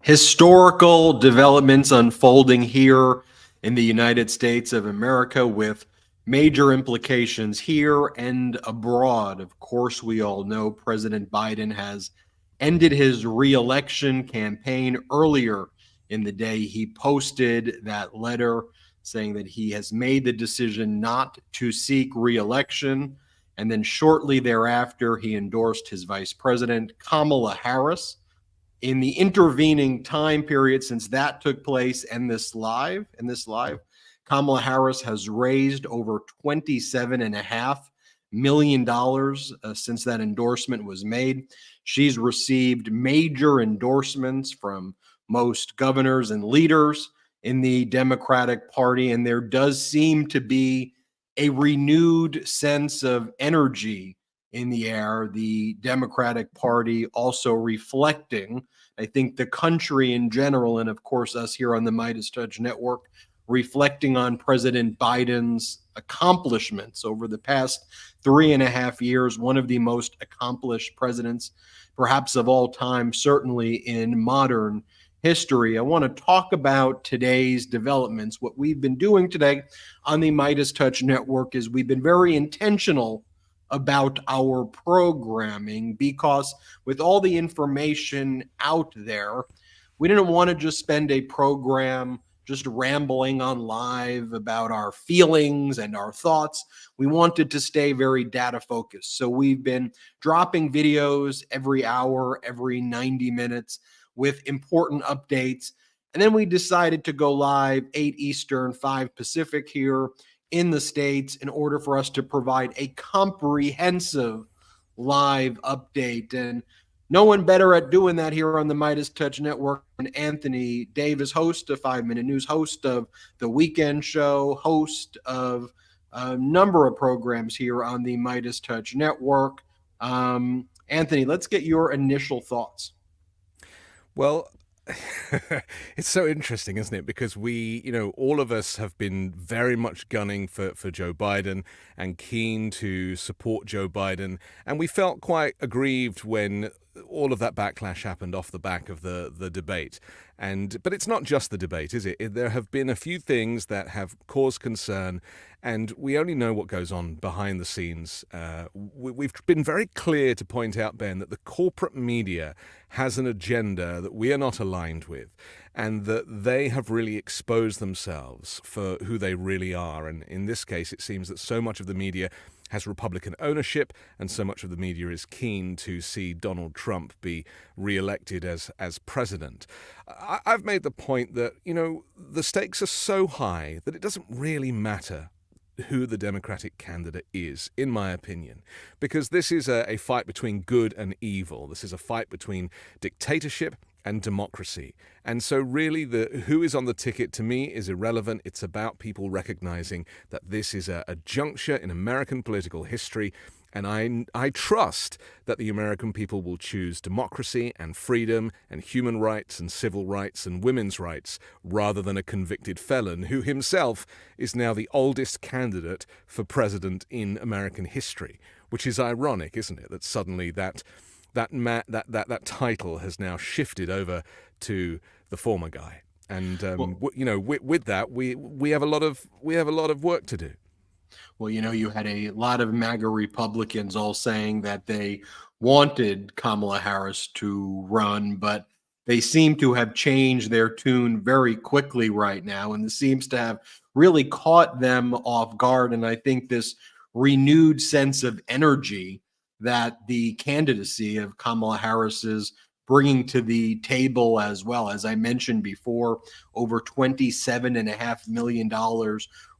Historical developments unfolding here in the United States of America with major implications here and abroad. Of course, we all know President Biden has ended his reelection campaign earlier in the day. He posted that letter saying that he has made the decision not to seek reelection. And then shortly thereafter, he endorsed his Vice President Kamala Harris. In the intervening time period since that took place and this live, Kamala Harris has raised over $27.5 million since that endorsement was made. She's received major endorsements from most governors and leaders in the Democratic Party, and there does seem to be a renewed sense of energy in the air. The Democratic Party also reflecting, I think, the country in general, and of course us here on the MeidasTouch Network, reflecting on President Biden's accomplishments over the past 3.5 years, one of the most accomplished presidents, perhaps of all time, certainly in modern history. I want to talk about today's developments. What we've been doing today on the MeidasTouch Network is we've been very intentional about our programming, because with all the information out there, we didn't want to just spend a program just rambling on live about our feelings and our thoughts. We wanted to stay very data focused. So we've been dropping videos every hour, every 90 minutes with important updates. And then we decided to go live 8 Eastern, 5 Pacific here in the States in order for us to provide a comprehensive live update. And no one better at doing that here on the MeidasTouch Network than Anthony Davis, host of 5 Minute News, host of The Weekend Show, host of a number of programs here on the MeidasTouch Network. Anthony, let's get your initial thoughts. Well, it's so interesting, isn't it? Because all of us have been very much gunning for Joe Biden and keen to support Joe Biden. And we felt quite aggrieved when all of that backlash happened off the back of the debate. But it's not just the debate, is it? There have been a few things that have caused concern, and we only know what goes on behind the scenes. We've been very clear to point out, Ben, that the corporate media has an agenda that we are not aligned with, and that they have really exposed themselves for who they really are. And in this case, it seems that so much of the media has Republican ownership, and so much of the media is keen to see Donald Trump be re-elected as president. I've made the point that, the stakes are so high that it doesn't really matter who the Democratic candidate is, in my opinion, because this is a fight between good and evil. This is a fight between dictatorship and democracy. And so really who is on the ticket to me is irrelevant. It's about people recognizing that this is a juncture in American political history. And I trust that the American people will choose democracy and freedom and human rights and civil rights and women's rights rather than a convicted felon who himself is now the oldest candidate for president in American history, which is ironic, isn't it? That suddenly that title has now shifted over to the former guy, and with that we have a lot of work to do. Well, you had a lot of MAGA Republicans all saying that they wanted Kamala Harris to run, but they seem to have changed their tune very quickly right now, and this seems to have really caught them off guard. And I think this renewed sense of energy that the candidacy of Kamala Harris is bringing to the table, as well, as I mentioned before, over $27.5 million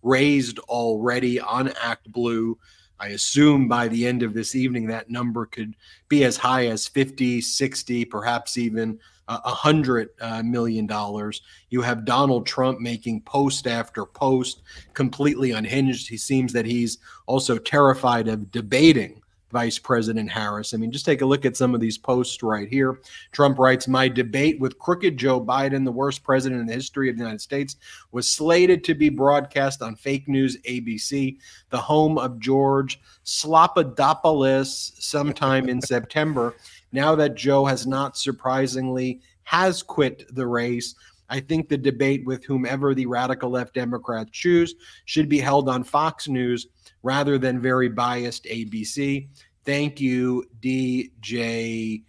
raised already on Act Blue. I assume by the end of this evening, that number could be as high as 50, 60, perhaps even $100 million. You have Donald Trump making post after post, completely unhinged. He seems that he's also terrified of debating Vice President Harris. I mean, just take a look at some of these posts right here. Trump writes, "My debate with crooked Joe Biden, the worst president in the history of the United States, was slated to be broadcast on fake news ABC, the home of George Slopadopoulos, sometime in September. now that Joe has not surprisingly has quit the race. I think the debate with whomever the radical left Democrats choose should be held on Fox News rather than very biased ABC. Thank you, DJT.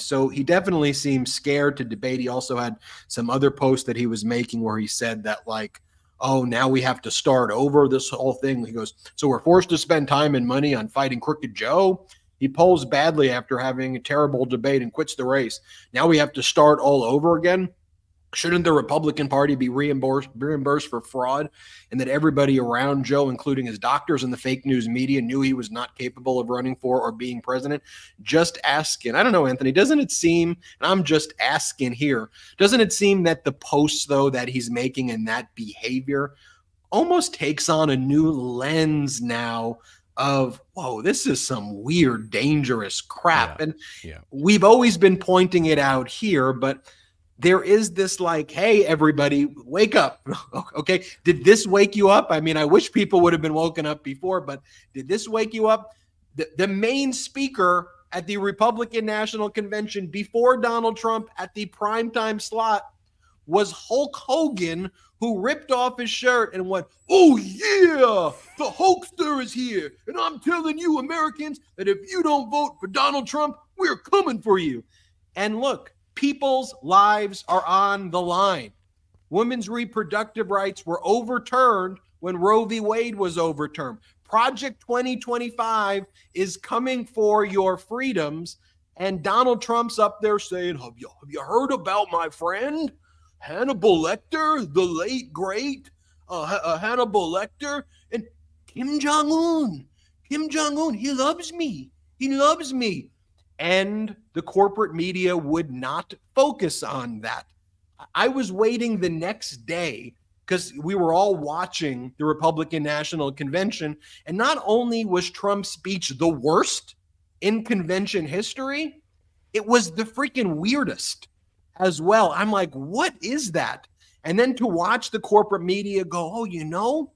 So he definitely seems scared to debate. He also had some other posts that he was making where he said that, like, oh, now we have to start over this whole thing. He goes, so we're forced to spend time and money on fighting Crooked Joe. He polls badly after having a terrible debate and quits the race. Now we have to start all over again. Shouldn't the Republican Party be reimbursed for fraud, and that everybody around Joe, including his doctors and the fake news media, knew he was not capable of running for or being president? Just asking. I don't know, Anthony, doesn't it seem, and I'm just asking here, doesn't it seem that the posts, though, that he's making and that behavior almost takes on a new lens now of, whoa, this is some weird, dangerous crap. And we've always been pointing it out here, but there is this like, hey, everybody, wake up. Okay. Did this wake you up? I mean, I wish people would have been woken up before, but did this wake you up? The main speaker at the Republican National Convention before Donald Trump at the primetime slot was Hulk Hogan, who ripped off his shirt and went, oh, yeah, the Hulkster is here. And I'm telling you, Americans, that if you don't vote for Donald Trump, we're coming for you. And look, people's lives are on the line. Women's reproductive rights were overturned when Roe v. Wade was overturned. Project 2025 is coming for your freedoms. And Donald Trump's up there saying, have you heard about my friend Hannibal Lecter, the late, great Hannibal Lecter? And Kim Jong-un, he loves me. He loves me. And the corporate media would not focus on that. I was waiting the next day because we were all watching the Republican National Convention. And not only was Trump's speech the worst in convention history, it was the freaking weirdest as well. I'm like, what is that? And then to watch the corporate media go, oh, you know,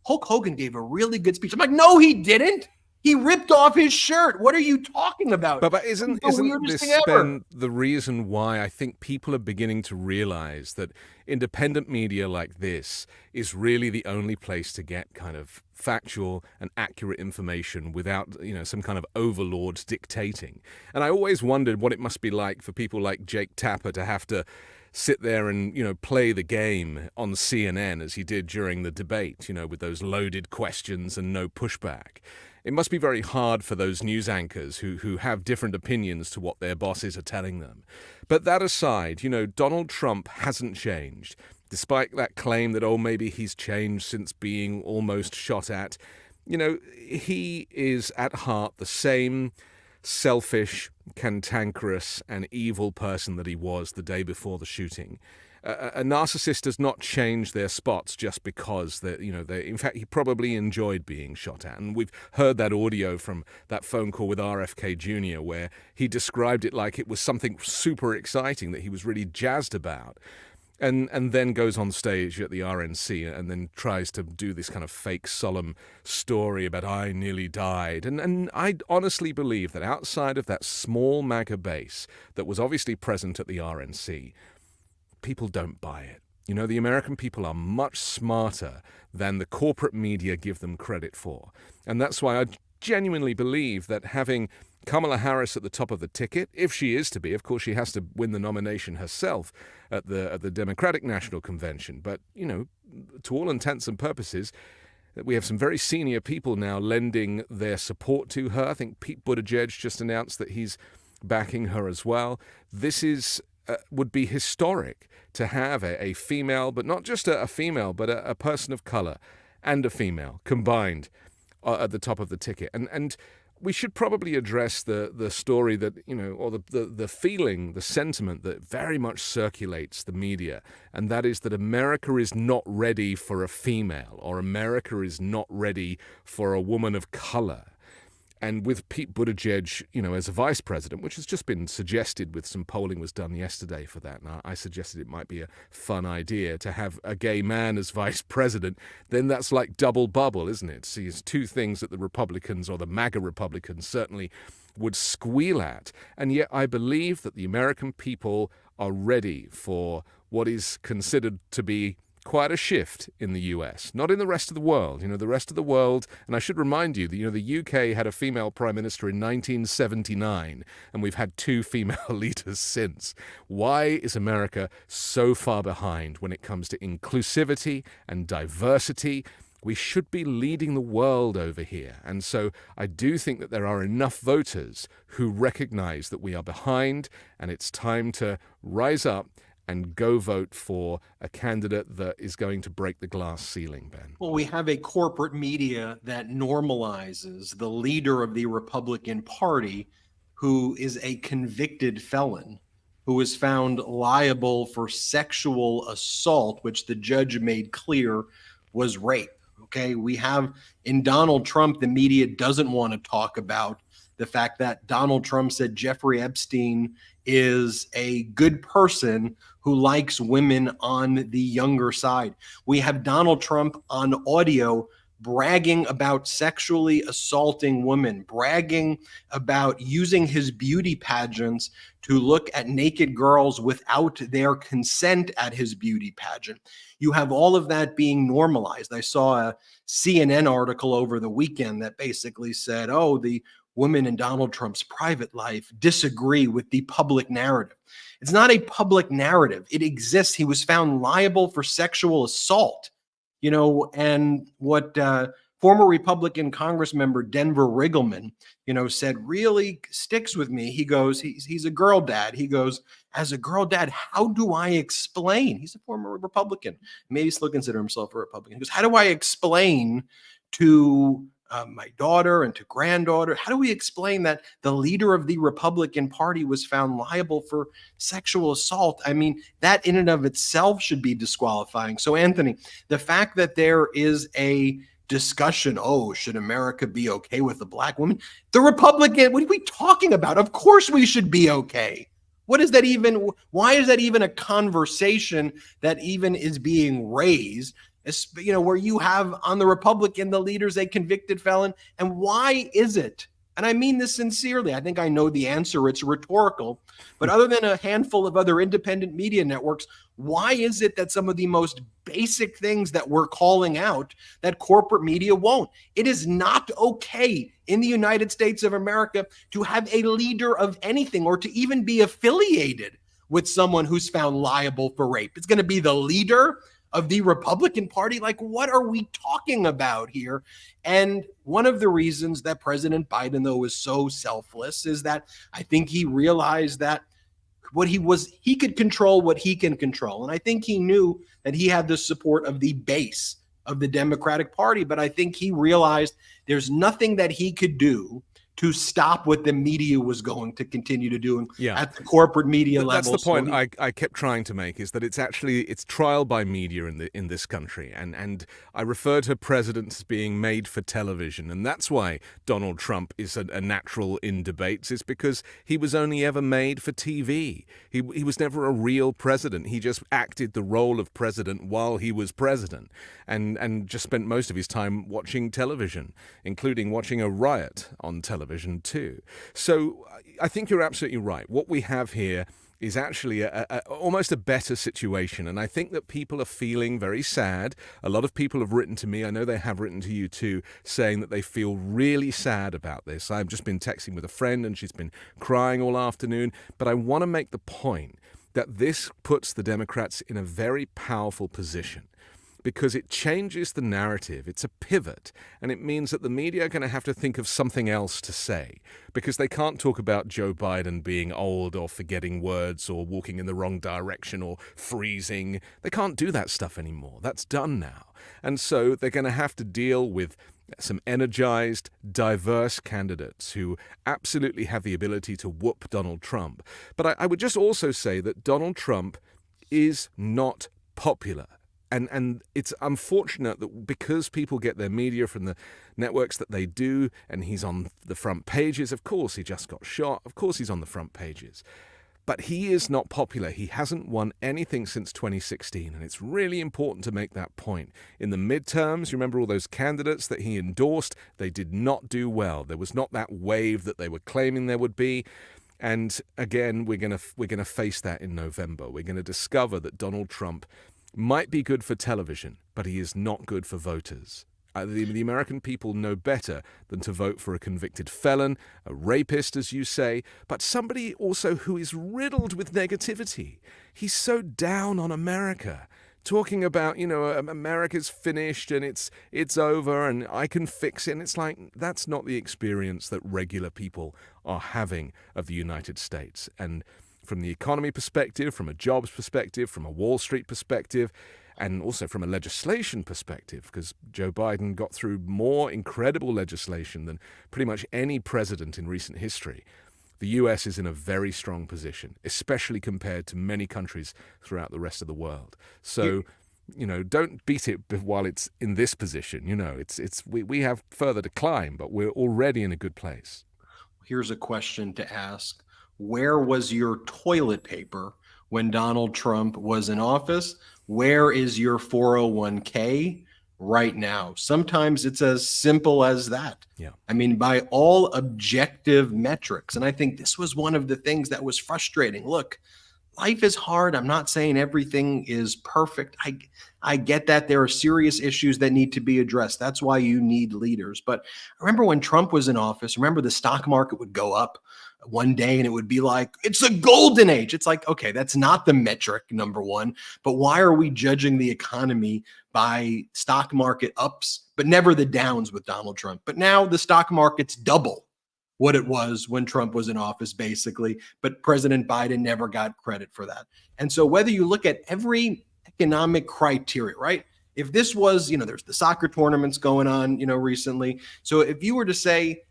Hulk Hogan gave a really good speech. I'm like, no, he didn't. He ripped off his shirt. What are you talking about? But isn't this then the reason why I think people are beginning to realize that independent media like this is really the only place to get kind of factual and accurate information without, you know, some kind of overlords dictating? And I always wondered what it must be like for people like Jake Tapper to have to sit there and, you know, play the game on CNN as he did during the debate, you know, with those loaded questions and no pushback. It must be very hard for those news anchors who have different opinions to what their bosses are telling them. But that aside, you know, Donald Trump hasn't changed. Despite that claim that, oh, maybe he's changed since being almost shot at, you know, he is at heart the same selfish, cantankerous, and evil person that he was the day before the shooting. A narcissist does not change their spots just because in fact, he probably enjoyed being shot at. And we've heard that audio from that phone call with RFK Jr. where he described it like it was something super exciting that he was really jazzed about. And then goes on stage at the RNC and then tries to do this kind of fake solemn story about I nearly died. And I honestly believe that outside of that small MAGA base that was obviously present at the RNC, people don't buy it. You know, the American people are much smarter than the corporate media give them credit for. And that's why I genuinely believe that having Kamala Harris at the top of the ticket, if she is to be, of course she has to win the nomination herself at the Democratic National Convention. But, you know, to all intents and purposes, we have some very senior people now lending their support to her. I think Pete Buttigieg just announced that he's backing her as well. This is would be historic to have a female, but not just a female, but a person of color and a female combined at the top of the ticket. And we should probably address the story that, you know, or the feeling, the sentiment that very much circulates the media, and that is that America is not ready for a female, or America is not ready for a woman of color. And with Pete Buttigieg, you know, as a vice president, which has just been suggested with some polling was done yesterday for that. And I suggested it might be a fun idea to have a gay man as vice president. Then that's like double bubble, isn't it? See, it's two things that the Republicans, or the MAGA Republicans, certainly would squeal at. And yet I believe that the American people are ready for what is considered to be quite a shift in the US, not in the rest of the world. The rest of the world, and I should remind you that, the UK had a female prime minister in 1979, and we've had 2 female leaders since. Why is America so far behind when it comes to inclusivity and diversity? We should be leading the world over here. And so I do think that there are enough voters who recognize that we are behind, and it's time to rise up and go vote for a candidate that is going to break the glass ceiling, Ben. Well, we have a corporate media that normalizes the leader of the Republican Party, who is a convicted felon, who was found liable for sexual assault, which the judge made clear was rape. Okay, we have in Donald Trump, the media doesn't want to talk about the fact that Donald Trump said Jeffrey Epstein is a good person who likes women on the younger side. We have Donald Trump on audio bragging about sexually assaulting women, bragging about using his beauty pageants to look at naked girls without their consent at his beauty pageant. You have all of that being normalized. I saw a CNN article over the weekend that basically said, oh, the women in Donald Trump's private life disagree with the public narrative. It's not a public narrative. It exists. He was found liable for sexual assault. And what former Republican Congress member Denver Riggleman, said really sticks with me. He goes, he's a girl dad. He goes, as a girl dad, how do I explain? He's a former Republican. Maybe he still consider himself a Republican. He goes, how do I explain to my daughter and to granddaughter, how do we explain that the leader of the Republican Party was found liable for sexual assault? I mean, that in and of itself should be disqualifying. So, Anthony, the fact that there is a discussion, oh, should America be okay with a black woman? The Republican, what are we talking about? Of course we should be okay. What is that even? Why is that even a conversation that even is being raised? Where you have on the Republican, the leader's a convicted felon. And why is it? And I mean this sincerely. I think I know the answer. It's rhetorical. But other than a handful of other independent media networks, why is it that some of the most basic things that we're calling out that corporate media won't? It is not okay in the United States of America to have a leader of anything or to even be affiliated with someone who's found liable for rape. It's going to be the leader of the Republican Party. Like, what are we talking about here? And one of the reasons that President Biden, though, is so selfless is that I think he realized that he could control what he can control. And I think he knew that he had the support of the base of the Democratic Party. But I think he realized there's nothing that he could do to stop what the media was going to continue to do at the corporate media level. That's the point I kept trying to make, is that it's trial by media in this country. And I refer to presidents being made for television. And that's why Donald Trump is a natural in debates, is because he was only ever made for TV. He was never a real president. He just acted the role of president while he was president, and just spent most of his time watching television, including watching a riot on television too. So I think you're absolutely right. What we have here is actually almost a better situation. And I think that people are feeling very sad. A lot of people have written to me, I know they have written to you too, saying that they feel really sad about this. I've just been texting with a friend and she's been crying all afternoon. But I want to make the point that this puts the Democrats in a very powerful position, because it changes the narrative. It's a pivot, and it means that the media are going to have to think of something else to say, because they can't talk about Joe Biden being old or forgetting words or walking in the wrong direction or freezing. They can't do that stuff anymore. That's done now. And so they're going to have to deal with some energized, diverse candidates who absolutely have the ability to whoop Donald Trump. But I would just also say that Donald Trump is not popular. And it's unfortunate that because people get their media from the networks that they do, and he's on the front pages, of course he just got shot, of course he's on the front pages. But he is not popular. He hasn't won anything since 2016, and it's really important to make that point. In the midterms, you remember all those candidates that he endorsed? They did not do well. There was not that wave that they were claiming there would be. And again, we're going to face that in November. We're going to discover that Donald Trump might be good for television, but he is not good for voters. The American people know better than to vote for a convicted felon, a rapist, as you say, but somebody also who is riddled with negativity. He's so down on America, talking about, America's finished and it's over and I can fix it. And it's like, that's not the experience that regular people are having of the United States. And from the economy perspective, from a jobs perspective, from a Wall Street perspective, and also from a legislation perspective, because Joe Biden got through more incredible legislation than pretty much any president in recent history. The U.S. is in a very strong position, especially compared to many countries throughout the rest of the world. So, don't beat it while it's in this position. We have further to climb, but we're already in a good place. Here's a question to ask. Where was your toilet paper when Donald Trump was in office? Where is your 401k right now? Sometimes it's as simple as that. Yeah. I mean, by all objective metrics. And I think this was one of the things that was frustrating. Look, life is hard. I'm not saying everything is perfect. I get that there are serious issues that need to be addressed. That's why you need leaders. But I remember when Trump was in office, remember the stock market would go up one day and it would be like, it's a golden age. It's like, okay, that's not the metric, number one. But why are we judging the economy by stock market ups, but never the downs with Donald Trump? But now the stock market's double what it was when Trump was in office, basically. But President Biden never got credit for that. And so whether you look at every economic criteria, right? If this was, there's the soccer tournaments going on, recently. So if you were to say,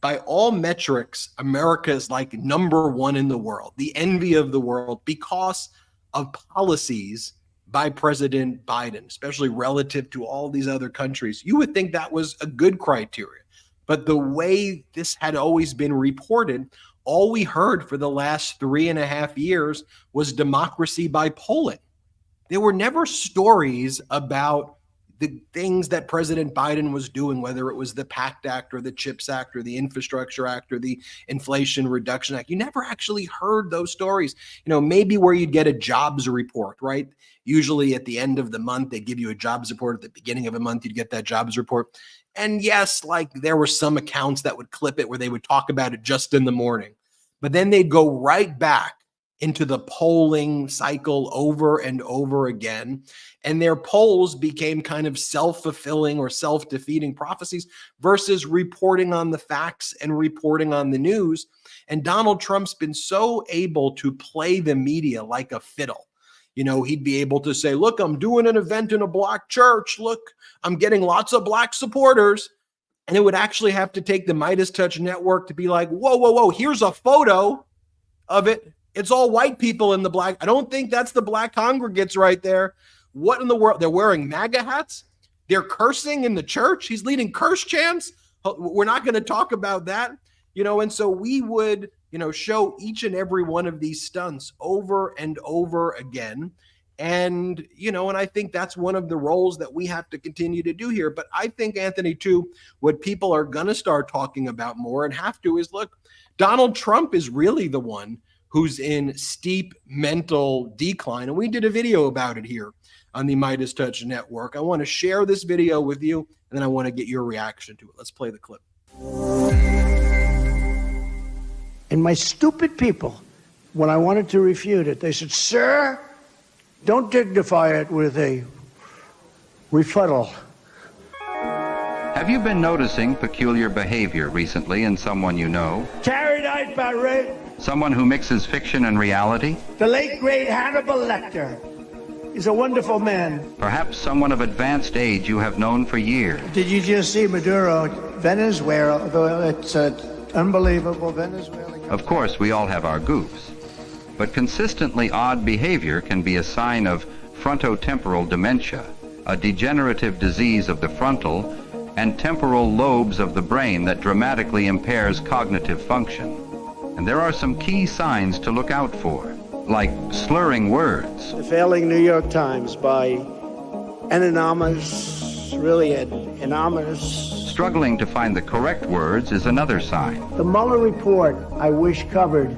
by all metrics, America is like number one in the world, the envy of the world, because of policies by President Biden, especially relative to all these other countries, you would think that was a good criteria. But the way this had always been reported, all we heard for the last 3.5 years was democracy by polling. There were never stories about the things that President Biden was doing, whether it was the PACT Act or the CHIPS Act or the Infrastructure Act or the Inflation Reduction Act. You never actually heard those stories. Maybe where you'd get a jobs report, right? Usually at the end of the month, they give you a jobs report. At the beginning of a month, you'd get that jobs report. And yes, like there were some accounts that would clip it where they would talk about it just in the morning, but then they'd go right back into the polling cycle over and over again. And their polls became kind of self-fulfilling or self-defeating prophecies versus reporting on the facts and reporting on the news. And Donald Trump's been so able to play the media like a fiddle. He'd be able to say, look, I'm doing an event in a black church. Look, I'm getting lots of black supporters. And it would actually have to take the MeidasTouch network to be like, whoa, here's a photo of it. It's all white people in the black. I don't think that's the black congregates right there. What in the world? They're wearing MAGA hats. They're cursing in the church. He's leading curse chants. We're not going to talk about that, and so we would, show each and every one of these stunts over and over again. And, and I think that's one of the roles that we have to continue to do here. But I think, Anthony, too, what people are going to start talking about more and have to is, look, Donald Trump is really the one who's in steep mental decline. And we did a video about it here on the MeidasTouch network. I want to share this video with you, and then I want to get your reaction to it. Let's play the clip. And my stupid people, when I wanted to refute it, they said, sir, don't dignify it with a rebuttal. Have you been noticing peculiar behavior recently in someone you know? Carried out by rape. Someone who mixes fiction and reality? The late, great Hannibal Lecter. He's a wonderful man. Perhaps someone of advanced age you have known for years. Did you just see Maduro? Venezuela, it's unbelievable, Venezuela. Of course, we all have our goofs. But consistently odd behavior can be a sign of frontotemporal dementia, a degenerative disease of the frontal and temporal lobes of the brain that dramatically impairs cognitive function. And there are some key signs to look out for, like slurring words, The failing New York Times by an anonymous. struggling to find the correct words is another sign. The Mueller report, I wish, covered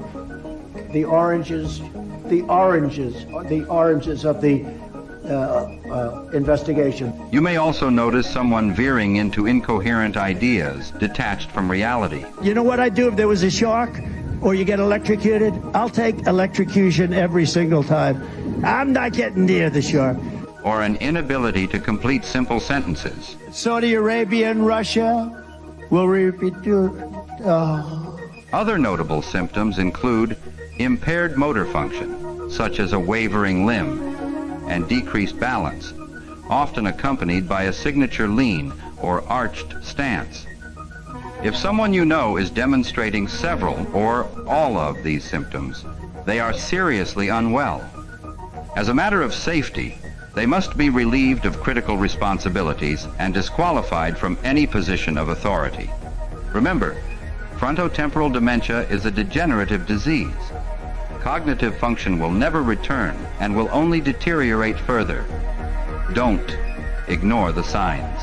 the oranges of the investigation. You may also notice someone veering into incoherent ideas detached from reality. You know what I'd do if there was a shark or you get electrocuted? I'll take electrocution every single time. I'm not getting near the shark. Or an inability to complete simple sentences. Saudi Arabia and Russia will repeat. Other notable symptoms include impaired motor function, such as a wavering limb, and decreased balance, often accompanied by a signature lean or arched stance. If someone you know is demonstrating several or all of these symptoms, they are seriously unwell. As a matter of safety, they must be relieved of critical responsibilities and disqualified from any position of authority. Remember, frontotemporal dementia is a degenerative disease. Cognitive function will never return and will only deteriorate further. Don't ignore the signs.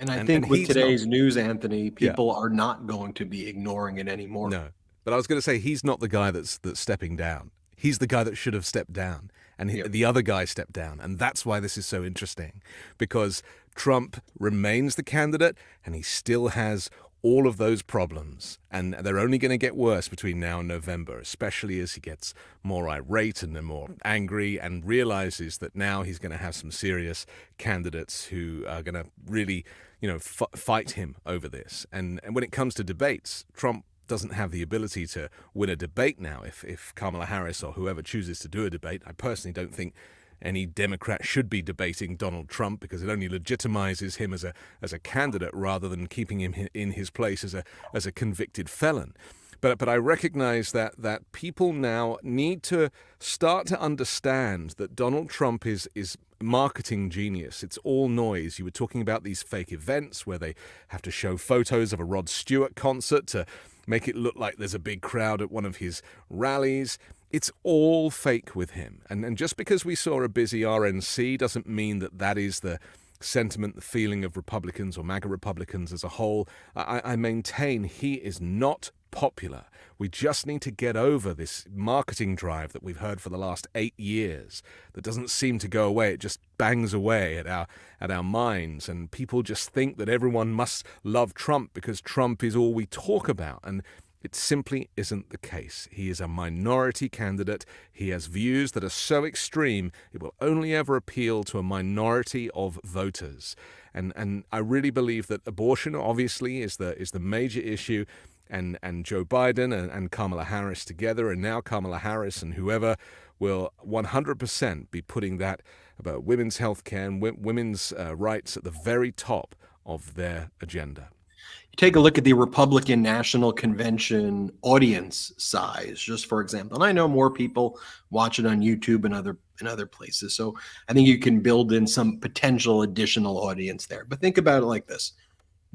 And I think with he's today's news, Anthony, people are not going to be ignoring it anymore. No, but I was going to say he's not the guy that's stepping down. He's the guy that should have stepped down, and the other guy stepped down, and that's why this is so interesting, because Trump remains the candidate, and he still has all of those problems, and they're only going to get worse between now and November, especially as he gets more irate and more angry and realizes that now he's going to have some serious candidates who are going to really, fight him over this. And when it comes to debates, Trump doesn't have the ability to win a debate now. If Kamala Harris or whoever chooses to do a debate, I personally don't think any Democrat should be debating Donald Trump, because it only legitimizes him as a candidate rather than keeping him in his place as a convicted felon. But I recognize that people now need to start to understand that Donald Trump is marketing genius. It's all noise. You were talking about these fake events where they have to show photos of a Rod Stewart concert to make it look like there's a big crowd at one of his rallies. It's all fake with him. And just because we saw a busy RNC doesn't mean that is the sentiment, the feeling of Republicans or MAGA Republicans as a whole. I maintain he is not popular. We just need to get over this marketing drive that we've heard for the last 8 years that doesn't seem to go away. It just bangs away at our minds, and people just think that everyone must love Trump because Trump is all we talk about, and it simply isn't the case. He is a minority candidate. He has views that are so extreme, it will only ever appeal to a minority of voters. And I really believe that abortion obviously is the major issue. And Joe Biden and Kamala Harris together, and now Kamala Harris and whoever will 100% be putting that about women's health care and women's rights at the very top of their agenda. You take a look at the Republican National Convention audience size, just for example, and I know more people watch it on YouTube and other places, so I think you can build in some potential additional audience there. But think about it like this.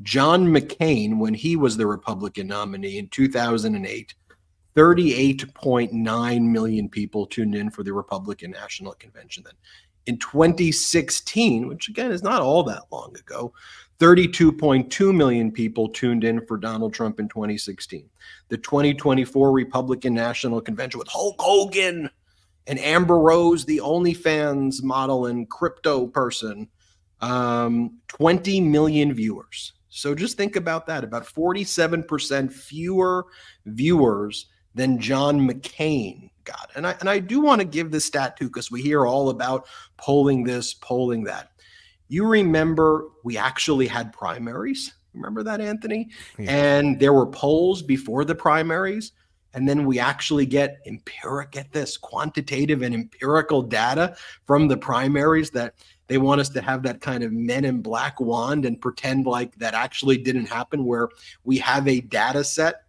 John McCain, when he was the Republican nominee in 2008, 38.9 million people tuned in for the Republican National Convention then. In 2016, which again is not all that long ago, 32.2 million people tuned in for Donald Trump in 2016. The 2024 Republican National Convention with Hulk Hogan and Amber Rose, the OnlyFans model and crypto person, 20 million viewers. So just think about that, about 47% fewer viewers than John McCain got. And I do want to give this stat too, because we hear all about polling this, polling that. You remember we actually had primaries. Remember that, Anthony? Yeah. And there were polls before the primaries. And then we actually get quantitative and empirical data from the primaries that they want us to have that kind of men in black wand and pretend like that actually didn't happen, where we have a data set.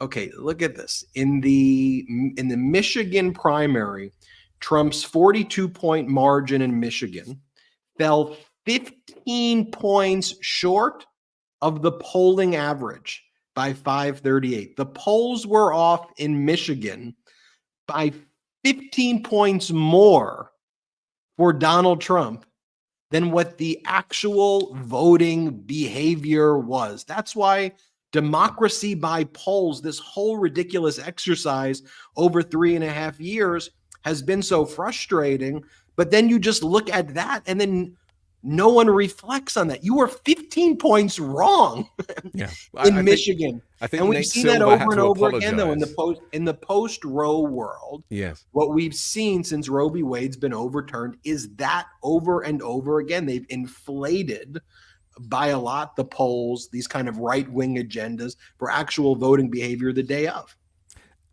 Okay, look at this. In the Michigan primary, Trump's 42-point margin in Michigan fell 15 points short of the polling average by 538. The polls were off in Michigan by 15 points more for Donald Trump than what the actual voting behavior was. That's why democracy by polls, this whole ridiculous exercise over 3.5 years, has been so frustrating. But then you just look at that and then no one reflects on that. You were 15 points wrong in Michigan. I think and we've Nate seen Silver that over and over apologize. again, though, in the post-Roe world. Yes. What we've seen since Roe v. Wade's been overturned is that over and over again, they've inflated by a lot the polls, these kind of right-wing agendas for actual voting behavior the day of.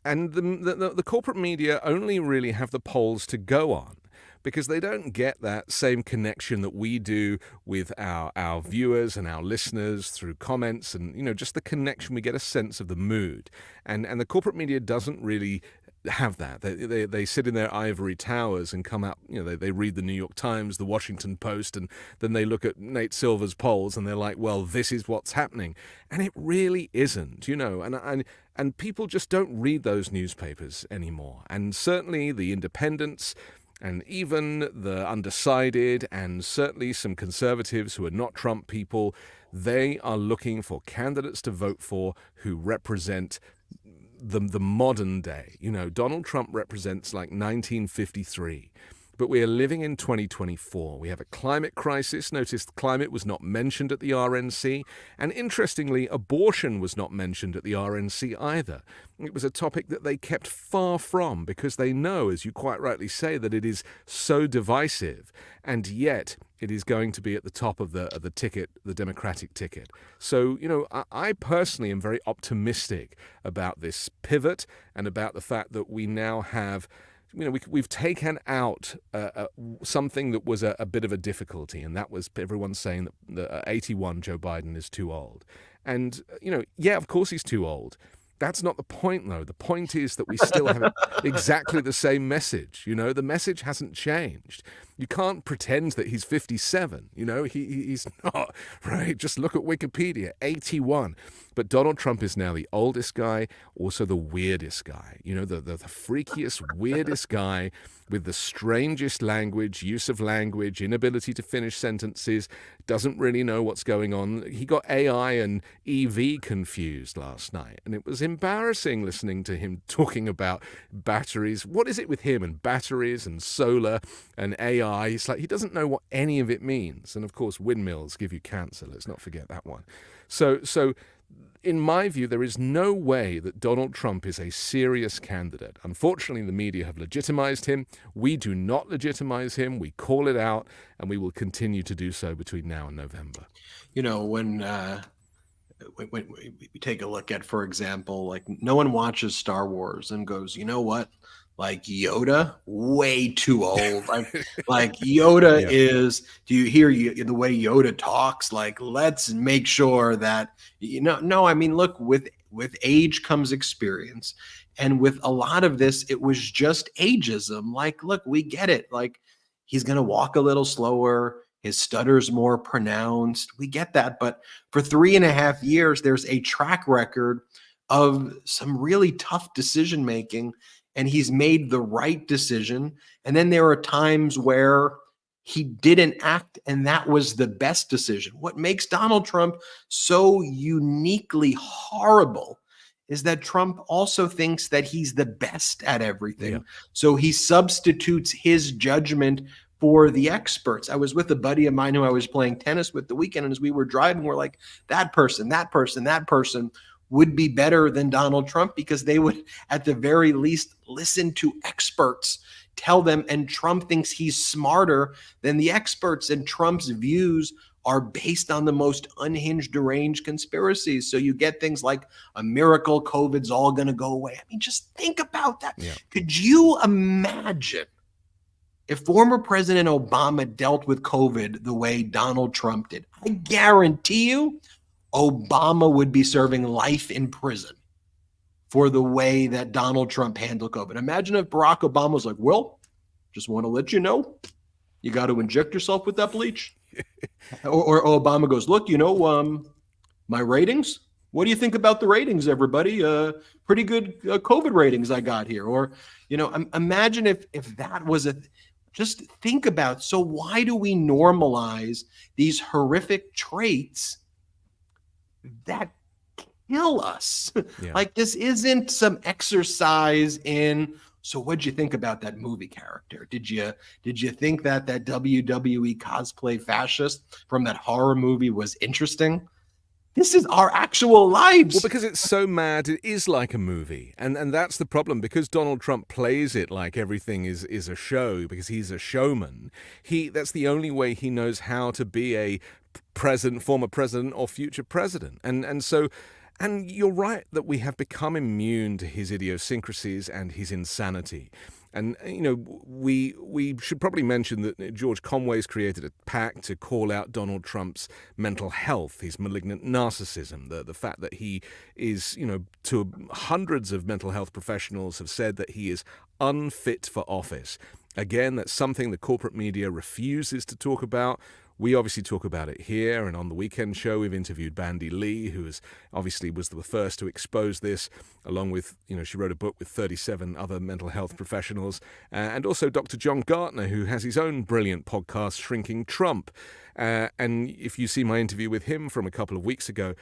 And the corporate media only really have the polls to go on, because they don't get that same connection that we do with our viewers and our listeners through comments and, just the connection. We get a sense of the mood. And the corporate media doesn't really have that. They sit in their ivory towers and come out, they read the New York Times, the Washington Post, and then they look at Nate Silver's polls and they're like, well, this is what's happening. And it really isn't, and people just don't read those newspapers anymore. And certainly the independents, and even the undecided, and certainly some conservatives who are not Trump people, they are looking for candidates to vote for who represent the modern day. Donald Trump represents like 1953. But we are living in 2024. We have a climate crisis. Notice climate was not mentioned at the RNC. And interestingly, abortion was not mentioned at the RNC either. It was a topic that they kept far from because they know, as you quite rightly say, that it is so divisive. And yet it is going to be at the top of the ticket, the Democratic ticket. So, I personally am very optimistic about this pivot and about the fact that we now have we've taken out something that was a bit of a difficulty, and that was everyone saying that 81 Joe Biden is too old. And, of course he's too old. That's not the point, though. The point is that we still have exactly the same message. The message hasn't changed. You can't pretend that he's 57. He's not, right? Just look at Wikipedia, 81. But Donald Trump is now the oldest guy, also the weirdest guy. The freakiest, weirdest guy with the strangest language, use of language, inability to finish sentences, doesn't really know what's going on. He got AI and EV confused last night, and it was embarrassing listening to him talking about batteries. What is it with him and batteries and solar and AI? It's like he doesn't know what any of it means. And of course, windmills give you cancer. Let's not forget that one. So in my view, there is no way that Donald Trump is a serious candidate. Unfortunately, the media have legitimized him. We do not legitimize him. We call it out, and we will continue to do so between now and November. When we take a look at, for example, like no one watches Star Wars and goes, you know what? Like Yoda, way too old. Like Yoda is. Do you hear the way Yoda talks? Like, let's make sure that No, I mean, look, with age comes experience, and with a lot of this, it was just ageism. Like, look, we get it. Like, he's gonna walk a little slower. His stutter's more pronounced. We get that, but for 3.5 years, there's a track record of some really tough decision making. And he's made the right decision. And then there are times where he didn't act, and that was the best decision. What makes Donald Trump so uniquely horrible is that Trump also thinks that he's the best at everything. Yeah. So he substitutes his judgment for the experts. I was with a buddy of mine who I was playing tennis with the weekend, and as we were driving, we're like, that person would be better than Donald Trump because they would, at the very least, listen to experts tell them, and Trump thinks he's smarter than the experts, and Trump's views are based on the most unhinged, deranged conspiracies. So you get things like a miracle, COVID's all going to go away. I mean, just think about that. Yeah. Could you imagine if former President Obama dealt with COVID the way Donald Trump did? I guarantee you, Obama would be serving life in prison for the way that Donald Trump handled COVID. Imagine if Barack Obama was like, well, just want to let you know, you got to inject yourself with that bleach. Or Obama goes, look, my ratings. What do you think about the ratings, everybody? Pretty good COVID ratings I got here. Or, imagine if that was just think about. So why do we normalize these horrific traits that kill us? Yeah. Like, this isn't some exercise in. So what'd you think about that movie character? Did you think that WWE cosplay fascist from that horror movie was interesting? This is our actual lives. Well, because it's so mad, it is like a movie. And that's the problem. Because Donald Trump plays it like everything is a show, because he's a showman, that's the only way he knows how to be a president, former president, or future president. And you're right that we have become immune to his idiosyncrasies and his insanity. And, we should probably mention that George Conway's created a pact to call out Donald Trump's mental health, his malignant narcissism, the fact that he is, to hundreds of mental health professionals have said that he is unfit for office. Again, that's something the corporate media refuses to talk about. We obviously talk about it here, and on the weekend show, we've interviewed Bandy Lee, who was the first to expose this, along with, she wrote a book with 37 other mental health professionals, and also Dr. John Gartner, who has his own brilliant podcast, Shrinking Trump. And if you see my interview with him from a couple of weeks ago,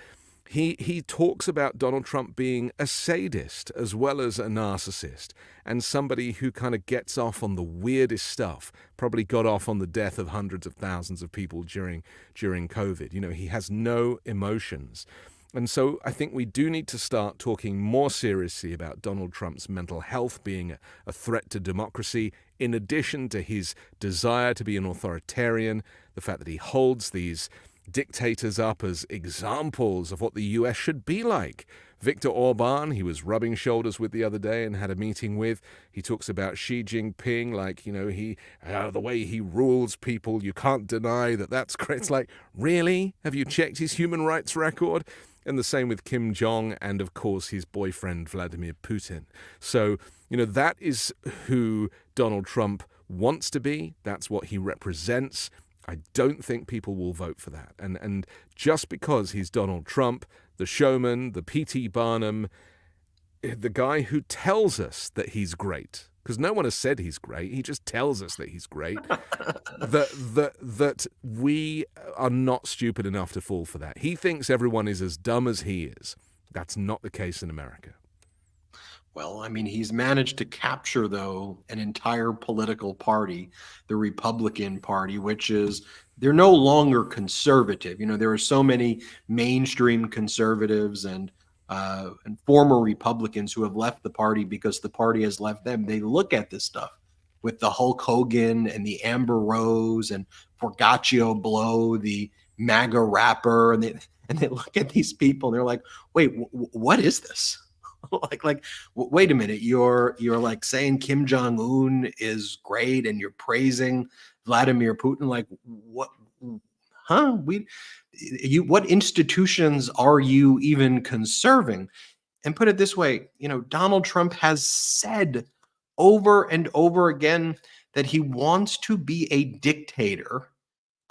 he talks about Donald Trump being a sadist as well as a narcissist, and somebody who kind of gets off on the weirdest stuff, probably got off on the death of hundreds of thousands of people during COVID. He has no emotions. And so I think we do need to start talking more seriously about Donald Trump's mental health being a threat to democracy, in addition to his desire to be an authoritarian, the fact that he holds these dictators up as examples of what the US should be like. Viktor Orban, he was rubbing shoulders with the other day and had a meeting with. He talks about Xi Jinping like, the way he rules people, you can't deny that's great. It's like, really? Have you checked his human rights record? And the same with Kim Jong and, of course, his boyfriend, Vladimir Putin. So, that is who Donald Trump wants to be. That's what he represents. I don't think people will vote for that. And just because he's Donald Trump, the showman, the P.T. Barnum, the guy who tells us that he's great, because no one has said he's great, he just tells us that he's great, that we are not stupid enough to fall for that. He thinks everyone is as dumb as he is. That's not the case in America. Well, he's managed to capture, though, an entire political party, the Republican Party, which is, they're no longer conservative. There are so many mainstream conservatives and former Republicans who have left the party because the party has left them. They look at this stuff with the Hulk Hogan and the Amber Rose and Forgaccio Blow, the MAGA rapper, and they look at these people and they're like, wait, what is this? like, wait a minute, you're like saying Kim Jong-un is great and you're praising Vladimir Putin. Like, what? Huh? What institutions are you even conserving? And put it this way, Donald Trump has said over and over again that he wants to be a dictator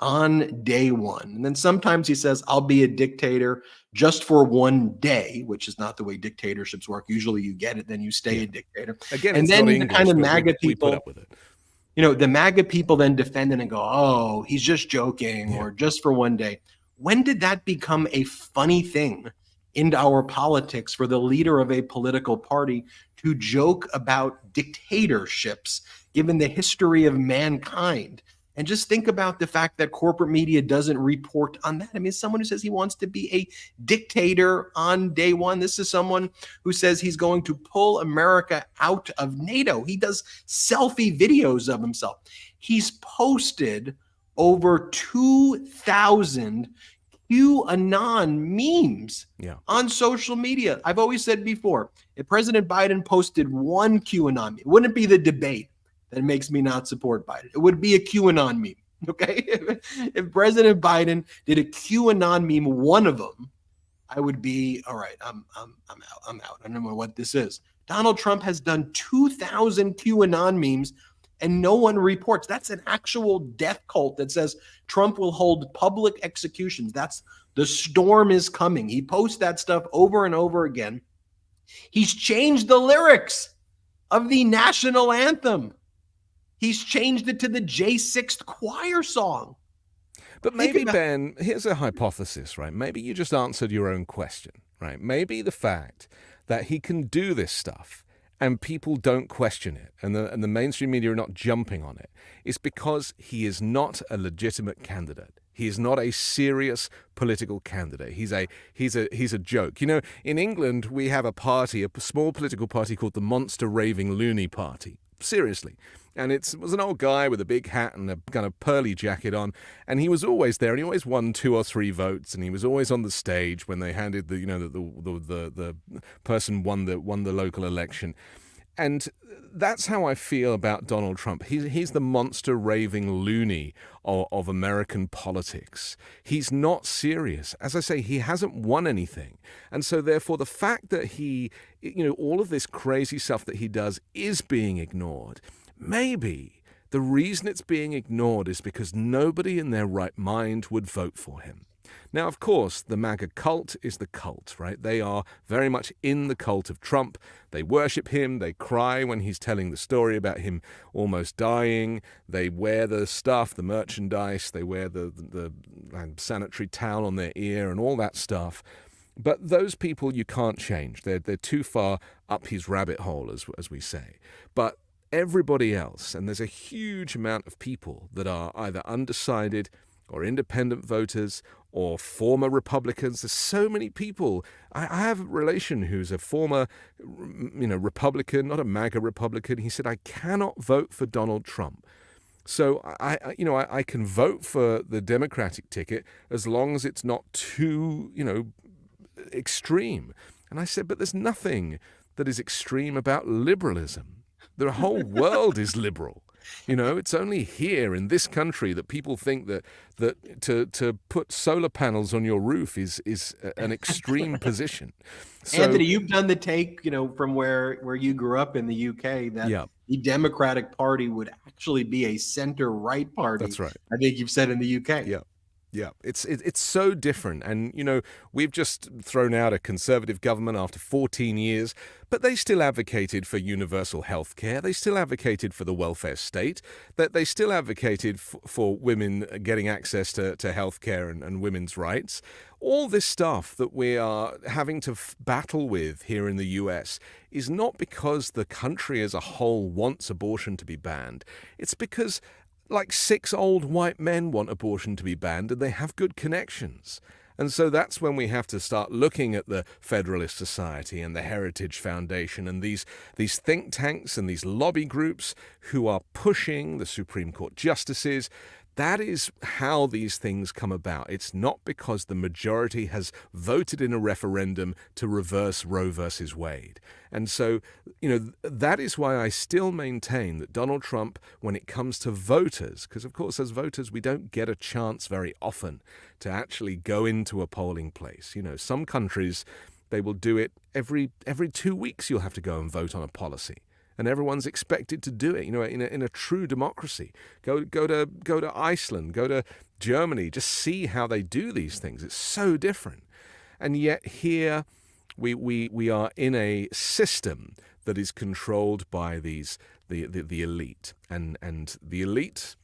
on day one. And then sometimes he says, I'll be a dictator just for one day, which is not the way dictatorships work. Usually you get it, then you stay a dictator. Again, and it's then not the English, kind of but MAGA we people, put up with it. the MAGA people then defend it and go, oh, he's just joking or just for one day. When did that become a funny thing in our politics for the leader of a political party to joke about dictatorships, given the history of mankind? And just think about the fact that corporate media doesn't report on that. Someone who says he wants to be a dictator on day one. This is someone who says he's going to pull America out of NATO. He does selfie videos of himself. He's posted over 2,000 QAnon memes on social media. I've always said before, if President Biden posted one QAnon meme, it wouldn't be the debate that makes me not support Biden. It would be a QAnon meme, okay? If President Biden did a QAnon meme, one of them, I would be, all right, I'm out. I don't know what this is. Donald Trump has done 2,000 QAnon memes and no one reports. That's an actual death cult that says Trump will hold public executions. That's the storm is coming. He posts that stuff over and over again. He's changed the lyrics of the national anthem. He's changed it to the J6th choir song. But maybe, Ben, here's a hypothesis, right? Maybe you just answered your own question, right? Maybe the fact that he can do this stuff and people don't question it, and the mainstream media are not jumping on it, is because he is not a legitimate candidate. He is not a serious political candidate. He's a joke. You know, in England, we have a party, a small political party called the Monster Raving Loony Party. Seriously. And it was an old guy with a big hat and a kind of pearly jacket on, and he was always there, and he always won 2 or 3 votes, and he was always on the stage when they handed the person won the local election. And that's how I feel about Donald Trump. He's the monster raving loony of American politics. He's not serious. As I say, he hasn't won anything. And so therefore the fact that he, all of this crazy stuff that he does is being ignored. Maybe the reason it's being ignored is because nobody in their right mind would vote for him. Now, of course, the MAGA cult is the cult, right? They are very much in the cult of Trump. They worship him. They cry when he's telling the story about him almost dying. They wear the stuff, the merchandise. They wear the sanitary towel on their ear and all that stuff. But those people you can't change. They're too far up his rabbit hole, as we say. But everybody else, and there's a huge amount of people that are either undecided or independent voters or former Republicans. There's so many people. I have a relation who's a former, Republican, not a MAGA Republican. He said, I cannot vote for Donald Trump. So I can vote for the Democratic ticket as long as it's not too, extreme. And I said, but there's nothing that is extreme about liberalism. The whole world is liberal. It's only here in this country that people think that to put solar panels on your roof is an extreme position. So, Anthony, you've done the take, from where you grew up in the UK, that the Democratic Party would actually be a center-right party. That's right. I think you've said in the UK. Yeah, it's so different. And, we've just thrown out a conservative government after 14 years, but they still advocated for universal health care. They still advocated for the welfare state. That they still advocated for women getting access to health care and women's rights. All this stuff that we are having to battle with here in the US is not because the country as a whole wants abortion to be banned. It's because like 6 old white men want abortion to be banned, and they have good connections. And so that's when we have to start looking at the Federalist Society and the Heritage Foundation and these think tanks and these lobby groups who are pushing the Supreme Court justices. That is how these things come about. It's not because the majority has voted in a referendum to reverse Roe versus Wade. And so, that is why I still maintain that Donald Trump, when it comes to voters, because of course as voters we don't get a chance very often to actually go into a polling place. Some countries, they will do it every 2 weeks. You'll have to go and vote on a policy. And everyone's expected to do it, in a true democracy. Go to Iceland, go to Germany, just see how they do these things. It's so different. And yet here we are in a system that is controlled by the elite. And the elite,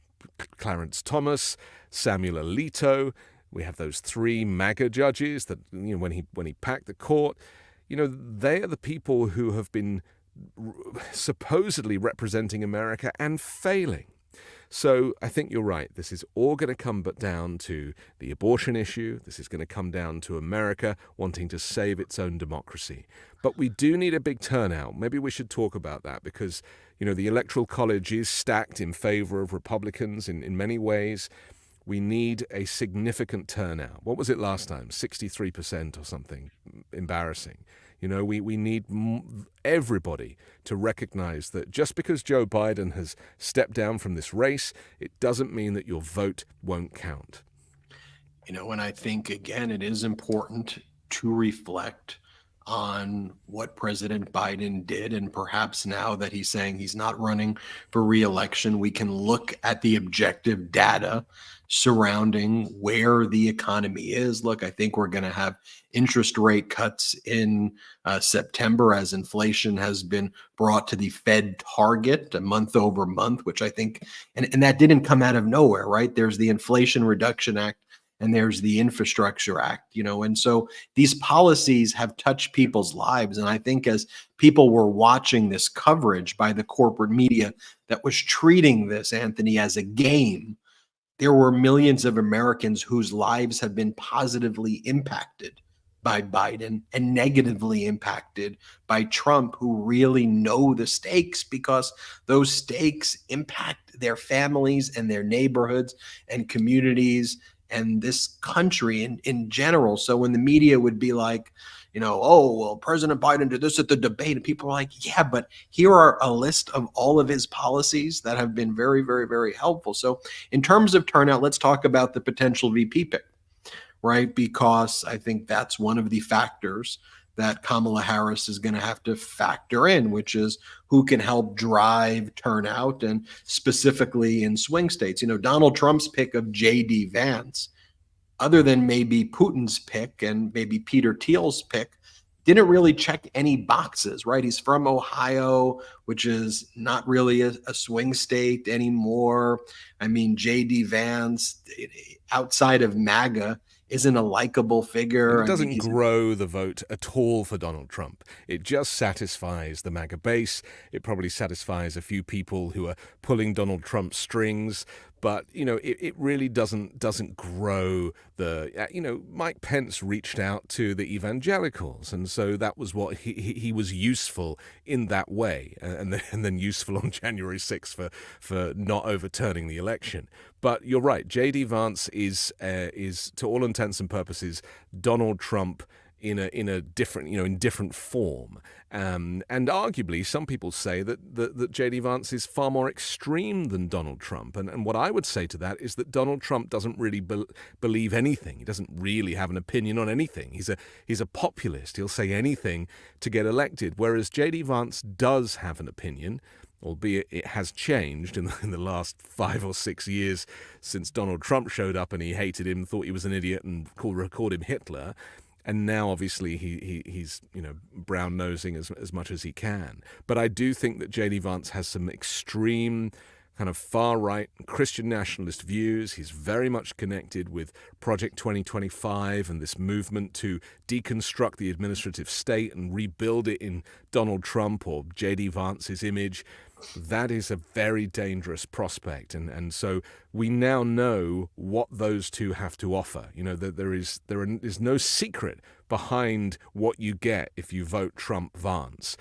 Clarence Thomas, Samuel Alito, we have those 3 MAGA judges that, when he packed the court, they are the people who have been supposedly representing America and failing. So I think you're right. This is all going to come down to the abortion issue. This is going to come down to America wanting to save its own democracy. But we do need a big turnout. Maybe we should talk about that because, the Electoral College is stacked in favor of Republicans in many ways. We need a significant turnout. What was it last time? 63% or something. Embarrassing. We need everybody to recognize that just because Joe Biden has stepped down from this race, it doesn't mean that your vote won't count. And I think, again, it is important to reflect on what President Biden did. And perhaps now that he's saying he's not running for re-election, we can look at the objective data surrounding where the economy is. Look, I think we're going to have interest rate cuts in September as inflation has been brought to the Fed target month over month, which I think, and that didn't come out of nowhere, right? There's the Inflation Reduction Act and there's the Infrastructure Act, and so these policies have touched people's lives. And I think as people were watching this coverage by the corporate media that was treating this, Anthony, as a game, there were millions of Americans whose lives have been positively impacted by Biden and negatively impacted by Trump, who really know the stakes because those stakes impact their families and their neighborhoods and communities and this country in general. So when the media would be like, oh, well, President Biden did this at the debate, and people are like, yeah, but here are a list of all of his policies that have been very, very, very helpful. So in terms of turnout, let's talk about the potential VP pick, right? Because I think that's one of the factors that Kamala Harris is going to have to factor in, which is who can help drive turnout, and specifically in swing states. Donald Trump's pick of J.D. Vance, other than maybe Putin's pick and maybe Peter Thiel's pick, didn't really check any boxes, right? He's from Ohio, which is not really a swing state anymore. I mean, J.D. Vance, outside of MAGA, isn't a likable figure. It doesn't grow the vote at all for Donald Trump. It just satisfies the MAGA base. It probably satisfies a few people who are pulling Donald Trump's strings. But, it really doesn't grow the, Mike Pence reached out to the evangelicals. And so that was what he was useful in that way. And then useful on January 6th for not overturning the election. But you're right. J.D. Vance is to all intents and purposes, Donald Trump in a different, in different form. And arguably, some people say that J.D. Vance is far more extreme than Donald Trump. And what I would say to that is that Donald Trump doesn't really believe anything. He doesn't really have an opinion on anything. He's a populist. He'll say anything to get elected. Whereas J.D. Vance does have an opinion, albeit it has changed in the last 5 or 6 years since Donald Trump showed up and he hated him, thought he was an idiot, and called him Hitler. And now, obviously, he's brown-nosing as much as he can. But I do think that J.D. Vance has some extreme kind of far-right Christian nationalist views. He's very much connected with Project 2025 and this movement to deconstruct the administrative state and rebuild it in Donald Trump or J.D. Vance's image. That is a very dangerous prospect. And so we now know what those two have to offer. That there is no secret behind what you get if you vote Trump-Vance,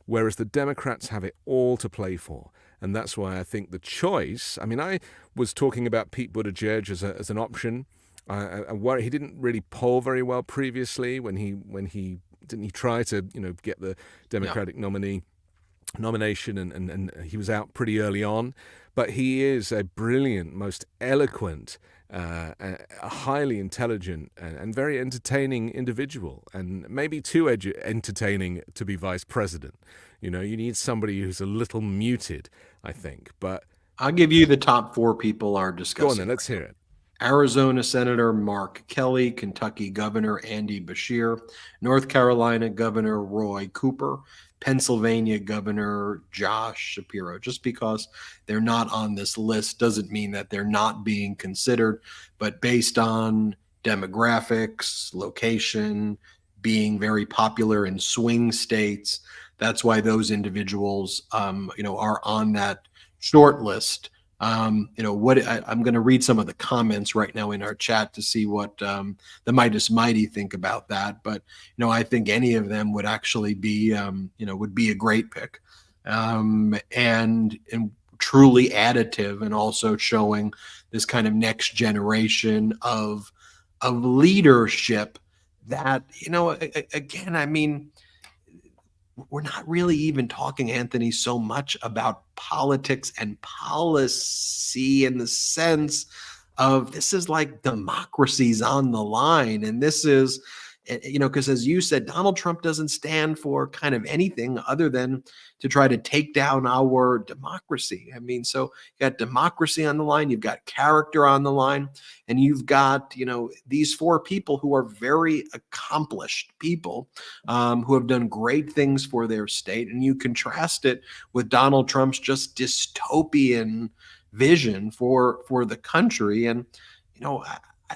whereas the Democrats have it all to play for. And that's why I think the choice, I was talking about Pete Buttigieg as an option. I worry he didn't really poll very well previously when he didn't try to, get the Democratic nomination, and he was out pretty early on. But he is a brilliant, most eloquent, a highly intelligent and very entertaining individual, and maybe too entertaining to be vice president. You need somebody who's a little muted, I think. But I'll give you the top 4 people are discussing. Go on then, let's hear it. Arizona Senator Mark Kelly, Kentucky Governor Andy Beshear, North Carolina Governor Roy Cooper, Pennsylvania Governor Josh Shapiro. Just because they're not on this list doesn't mean that they're not being considered, but based on demographics, location, being very popular in swing states, that's why those individuals, are on that short list. I'm going to read some of the comments right now in our chat to see what the Midas Mighty think about that. But, I think any of them would actually be, would be a great pick, and truly additive, and also showing this kind of next generation of leadership that, again, we're not really even talking, Anthony, so much about politics and policy in the sense of this is like democracy's on the line. And this is because as you said, Donald Trump doesn't stand for kind of anything other than to try to take down our democracy. I mean, so you got democracy on the line, you've got character on the line, and you've got, these four people who are very accomplished people who have done great things for their state. And you contrast it with Donald Trump's just dystopian vision for the country. And,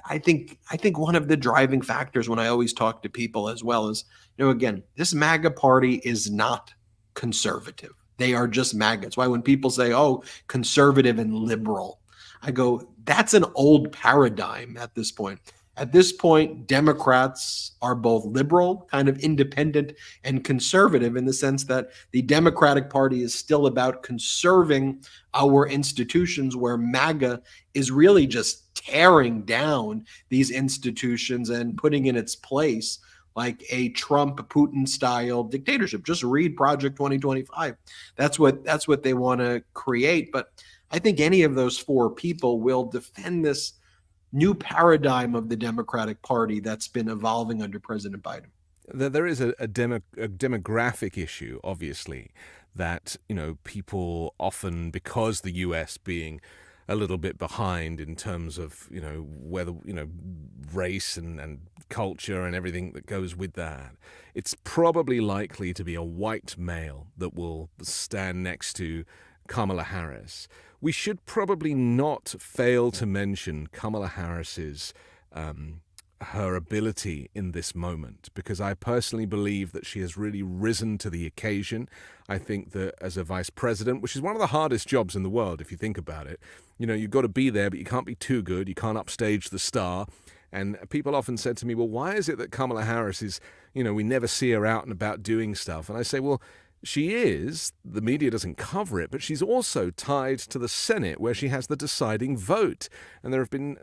I think one of the driving factors when I always talk to people as well is, again, this MAGA party is not conservative. They are just MAGA. It's why when people say, oh, conservative and liberal, I go, that's an old paradigm at this point. At this point, Democrats are both liberal, kind of independent, and conservative in the sense that the Democratic Party is still about conserving our institutions, where MAGA is really just tearing down these institutions and putting in its place like a Trump Putin style dictatorship. Just read Project 2025. That's what they want to create. But I think any of those four people will defend this new paradigm of the Democratic Party that's been evolving under President Biden. There is a demographic issue, obviously, that, people often, because the U.S. being a little bit behind in terms of, whether, race and culture and everything that goes with that, it's probably likely to be a white male that will stand next to Kamala Harris. We should probably not fail to mention Kamala Harris's her ability in this moment, because I personally believe that she has really risen to the occasion. I think that as a vice president, which is one of the hardest jobs in the world, if you think about it, you've got to be there, but you can't be too good. You can't upstage the star. And people often said to me, well, why is it that Kamala Harris is, we never see her out and about doing stuff? And I say, well, she is, the media doesn't cover it, but she's also tied to the Senate, where she has the deciding vote. And there have been,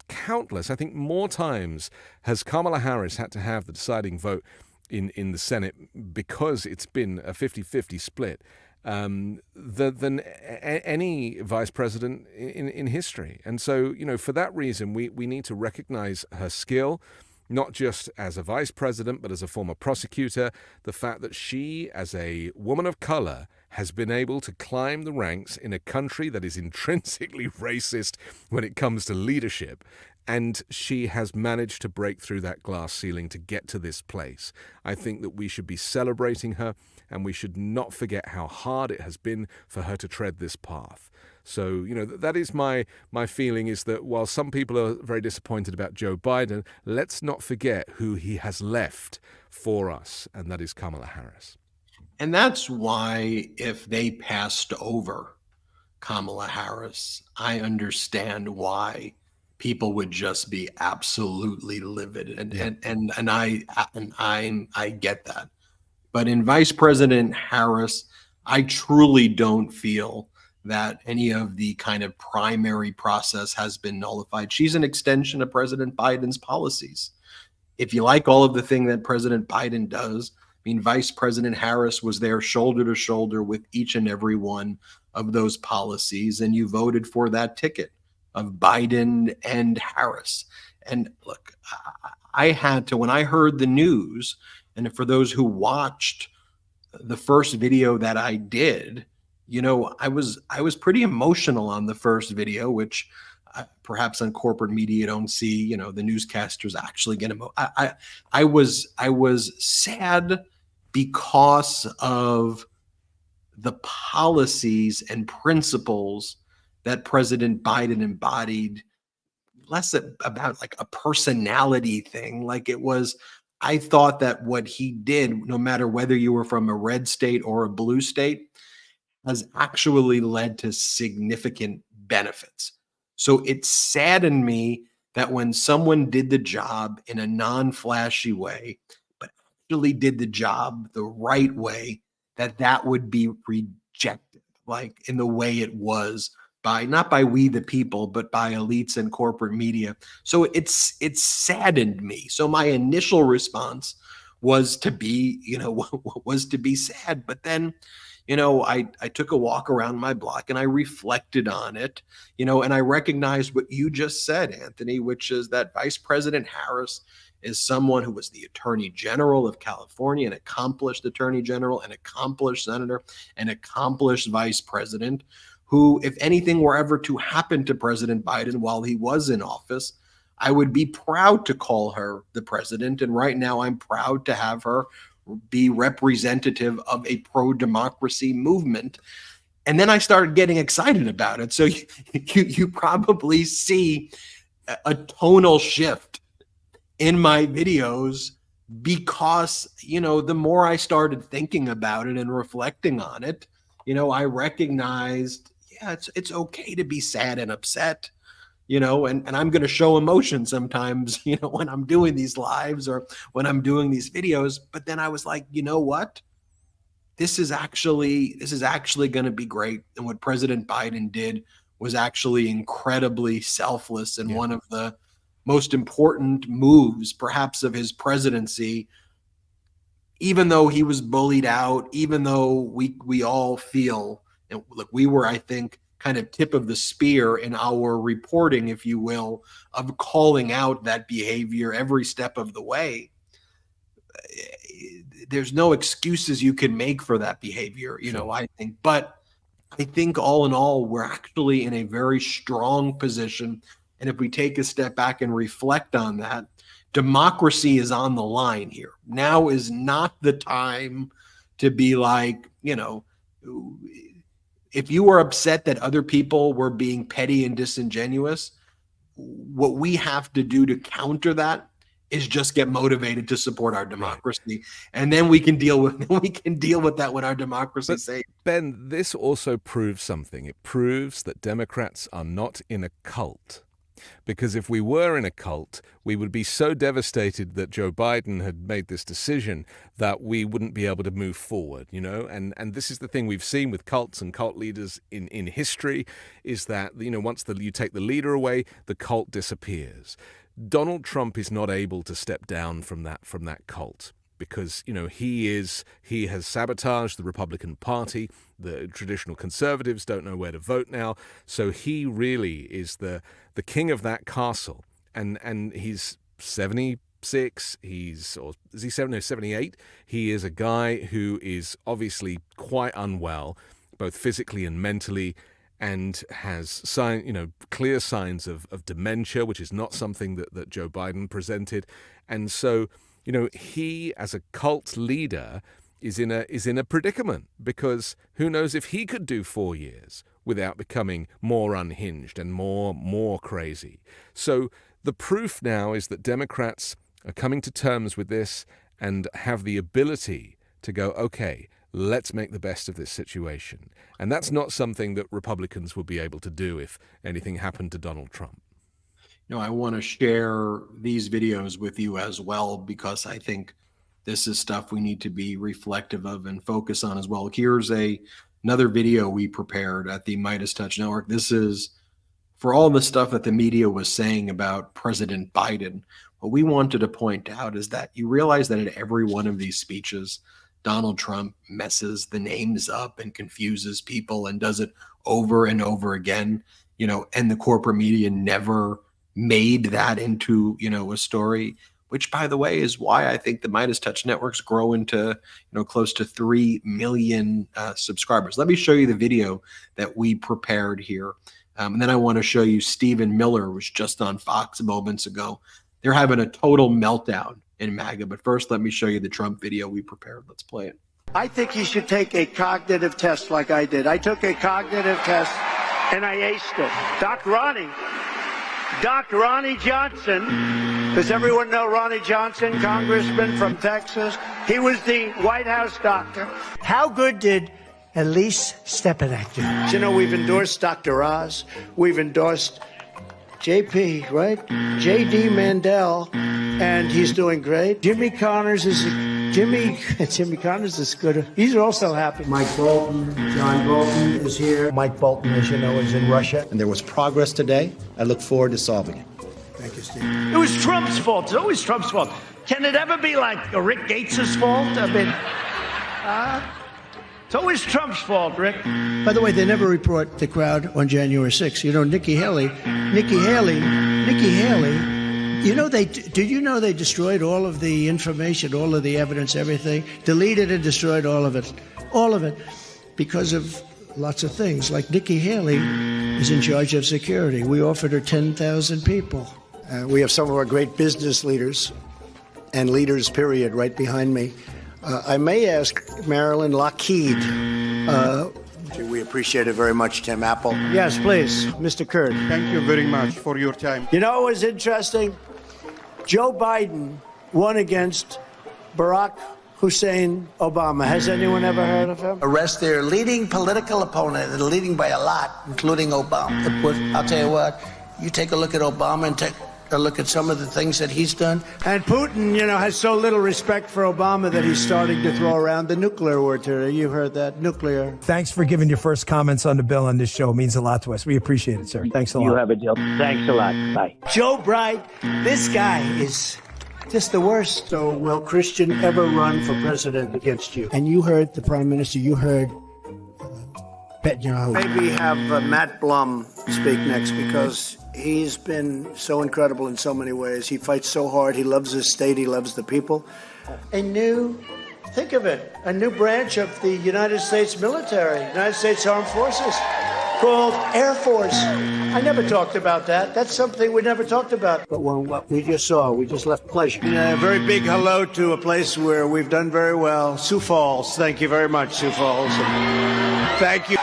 countless, I think more times has Kamala Harris had to have the deciding vote in the Senate, because it's been a 50-50 split, than any vice president in history. And so, for that reason, we need to recognize her skill, not just as a vice president, but as a former prosecutor. The fact that she, as a woman of color, has been able to climb the ranks in a country that is intrinsically racist when it comes to leadership, and she has managed to break through that glass ceiling to get to this place. I think that we should be celebrating her, and we should not forget how hard it has been for her to tread this path. So, that is my feeling, is that while some people are very disappointed about Joe Biden, let's not forget who he has left for us, and that is Kamala Harris. And that's why if they passed over Kamala Harris, I understand why people would just be absolutely livid. And I get that. But in Vice President Harris, I truly don't feel that any of the kind of primary process has been nullified. She's an extension of President Biden's policies. If you like all of the thing that President Biden does, Vice President Harris was there shoulder to shoulder with each and every one of those policies, and you voted for that ticket of Biden and Harris. And look, I had to, when I heard the news, and for those who watched the first video that I did, I was pretty emotional on the first video, which perhaps on corporate media you don't see, the newscasters actually get emotional. I was sad because of the policies and principles that President Biden embodied, less about like a personality thing. Like it was, I thought that what he did, no matter whether you were from a red state or a blue state, has actually led to significant benefits. So it saddened me that when someone did the job in a non-flashy way, but actually did the job the right way, that would be rejected, like in the way it was not by we the people, but by elites and corporate media. So it saddened me. So my initial response was to be, was to be sad. But then, I took a walk around my block and I reflected on it, and I recognized what you just said, Anthony, which is that Vice President Harris is someone who was the Attorney General of California, an accomplished Attorney General, an accomplished Senator, an accomplished Vice President, who, if anything were ever to happen to President Biden while he was in office, I would be proud to call her the president. And right now I'm proud to have her be representative of a pro-democracy movement. And then I started getting excited about it. So you probably see a tonal shift in my videos because, you know, the more I started thinking about it and reflecting on it, you know, I recognized, yeah, it's okay to be sad and upset, you know, and I'm going to show emotion sometimes, you know, when I'm doing these lives or when I'm doing these videos. But then I was like, you know what? This is actually going to be great. And what President Biden did was actually incredibly selfless and one of the most important moves, perhaps, of his presidency. Even though he was bullied out, even though we all feel, and look, we were, I think, kind of tip of the spear in our reporting, if you will, of calling out that behavior every step of the way. There's no excuses you can make for that behavior, you know, I think. But I think all in all, we're actually in a very strong position. And if we take a step back and reflect on that, democracy is on the line here. Now is not the time to be like, you know, if you were upset that other people were being petty and disingenuous, what we have to do to counter that is just get motivated to support our democracy. And then we can deal with that when our democracy is safe. Ben, this also proves something. It proves that Democrats are not in a cult. Because if we were in a cult, we would be so devastated that Joe Biden had made this decision that we wouldn't be able to move forward, you know? And this is the thing we've seen with cults and cult leaders in history, is that, you know, once you take the leader away, the cult disappears. Donald Trump is not able to step down from that cult. Because, you know, he has sabotaged the Republican Party. The traditional conservatives don't know where to vote now. So he really is the king of that castle. And he's 76. Or is he 78? He is a guy who is obviously quite unwell, both physically and mentally, and has clear signs of dementia, which is not something that Joe Biden presented. And so, you know, he, as a cult leader, is in a predicament, because who knows if he could do 4 years without becoming more unhinged and more crazy. So the proof now is that Democrats are coming to terms with this and have the ability to go, okay, let's make the best of this situation. And that's not something that Republicans would be able to do if anything happened to Donald Trump. You know, I want to share these videos with you as well, because I think this is stuff we need to be reflective of and focus on as well. Here's another video we prepared at the MeidasTouch Network. This is for all the stuff that the media was saying about President Biden. What we wanted to point out is that you realize that at every one of these speeches, Donald Trump messes the names up and confuses people and does it over and over again, you know, and the corporate media never made that into, you know, a story, which, by the way, is why I think the MeidasTouch networks grow into, you know, close to 3 million subscribers. Let me show you the video that we prepared here. And then I want to show you Stephen Miller, was just on Fox moments ago. They're having a total meltdown in MAGA. But first, let me show you the Trump video we prepared. Let's play it. I think he should take a cognitive test like I did. I took a cognitive test and I aced it. Doc Ronnie Johnson, does everyone know Ronnie Johnson, congressman from Texas? He was the White House doctor. How good did Elise Stepanek do? You know, we've endorsed Dr. Oz. We've endorsed JP, right? JD Mandel, and he's doing great. Jimmy Connors is good. He's also happy. Mike Bolton, John Bolton is here. Mike Bolton, as you know, is in Russia. And there was progress today. I look forward to solving it. Thank you, Steve. It was Trump's fault. It's always Trump's fault. Can it ever be like Rick Gates' fault? I mean, it's always Trump's fault, Rick. By the way, they never report the crowd on January 6th. You know, Nikki Haley You know, did you know they destroyed all of the information, all of the evidence, everything? Deleted and destroyed all of it, because of lots of things. Like Nikki Haley is in charge of security. We offered her 10,000 people. We have some of our great business leaders and leaders, period, right behind me. I may ask Marilyn Lockheed. We appreciate it very much, Tim Apple. Yes, please, Mr. Kurd. Thank you very much for your time. You know what was interesting? Joe Biden won against Barack Hussein Obama. Has anyone ever heard of him? Arrest their leading political opponent, and leading by a lot, including Obama. I'll tell you what, you take a look at Obama and take a look at some of the things that he's done. And Putin, you know, has so little respect for Obama that he's starting to throw around the nuclear word today. You've heard that, nuclear. Thanks for giving your first comments on the bill on this show. It means a lot to us. We appreciate it, sir. Thanks a lot. You have a deal. Thanks a lot. Bye. Joe Bright, this guy is just the worst. So will Christian ever run for president against you? And you heard the prime minister, you heard Netanyahu. Maybe have Matt Blum speak next, because he's been so incredible in so many ways. He fights so hard. He loves his state. He loves the people. Think of it, a new branch of the United States military, United States Armed Forces, called Air Force. I never talked about that. That's something we never talked about. But what we just saw, we just left pleasure. A very big hello to a place where we've done very well, Sioux Falls. Thank you very much, Sioux Falls. Thank you.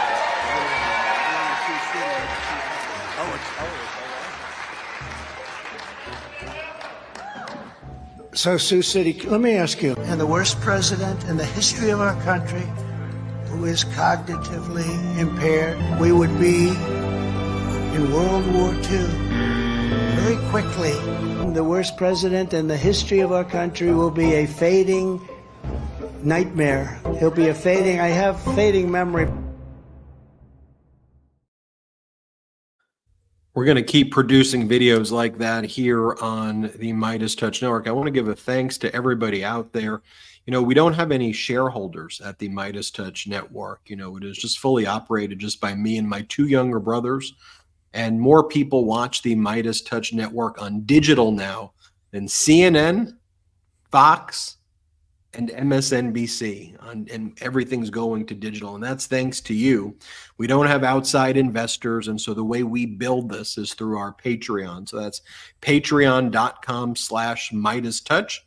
So, Sioux City, let me ask you, and the worst president in the history of our country who is cognitively impaired, we would be in World War II very quickly. The worst president in the history of our country will be a fading nightmare. He'll be I have fading memory. We're going to keep producing videos like that here on the MeidasTouch Network. I want to give a thanks to everybody out there. You know, we don't have any shareholders at the MeidasTouch Network. You know, it is just fully operated just by me and my two younger brothers. And more people watch the MeidasTouch Network on digital now than CNN, Fox, and MSNBC, and everything's going to digital. And that's thanks to you. We don't have outside investors. And so the way we build this is through our Patreon. So that's patreon.com/MeidasTouch.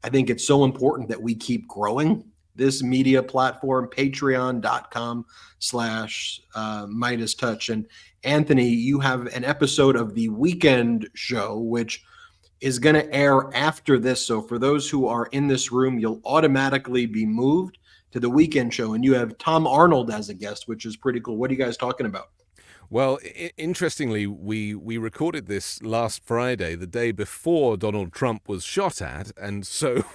I think it's so important that we keep growing this media platform, patreon.com/MeidasTouch. And Anthony, you have an episode of the weekend show, which is going to air after this. So for those who are in this room, you'll automatically be moved to the weekend show. And you have Tom Arnold as a guest, which is pretty cool. What are you guys talking about? Well, interestingly, we recorded this last Friday, the day before Donald Trump was shot at, and so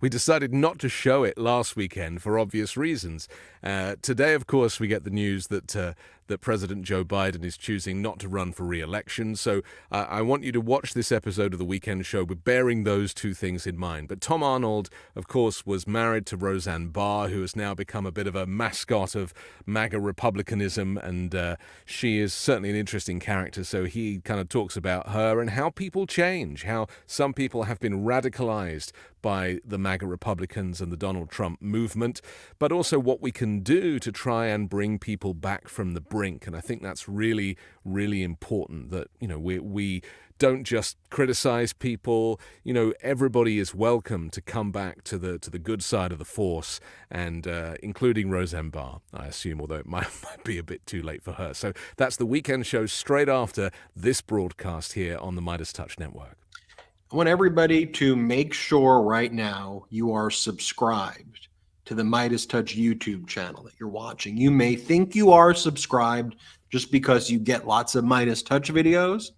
we decided not to show it last weekend for obvious reasons. Today, of course, we get the news that President Joe Biden is choosing not to run for re-election. So I want you to watch this episode of the weekend show with bearing those two things in mind. But Tom Arnold, of course, was married to Roseanne Barr, who has now become a bit of a mascot of MAGA Republicanism, and she is certainly an interesting character. So he kind of talks about her and how people change, how some people have been radicalized by the MAGA Republicans and the Donald Trump movement, but also what we can do to try and bring people back from the brink. And I think that's really, really important, that, you know, we don't just criticize people. You know, everybody is welcome to come back to the good side of the force, and including Roseanne Barr, I assume, although it might be a bit too late for her. So that's the weekend show straight after this broadcast here on the MeidasTouch Network. I want everybody to make sure right now you are subscribed to the MeidasTouch YouTube channel that you're watching. You may think you are subscribed just because you get lots of MeidasTouch videos,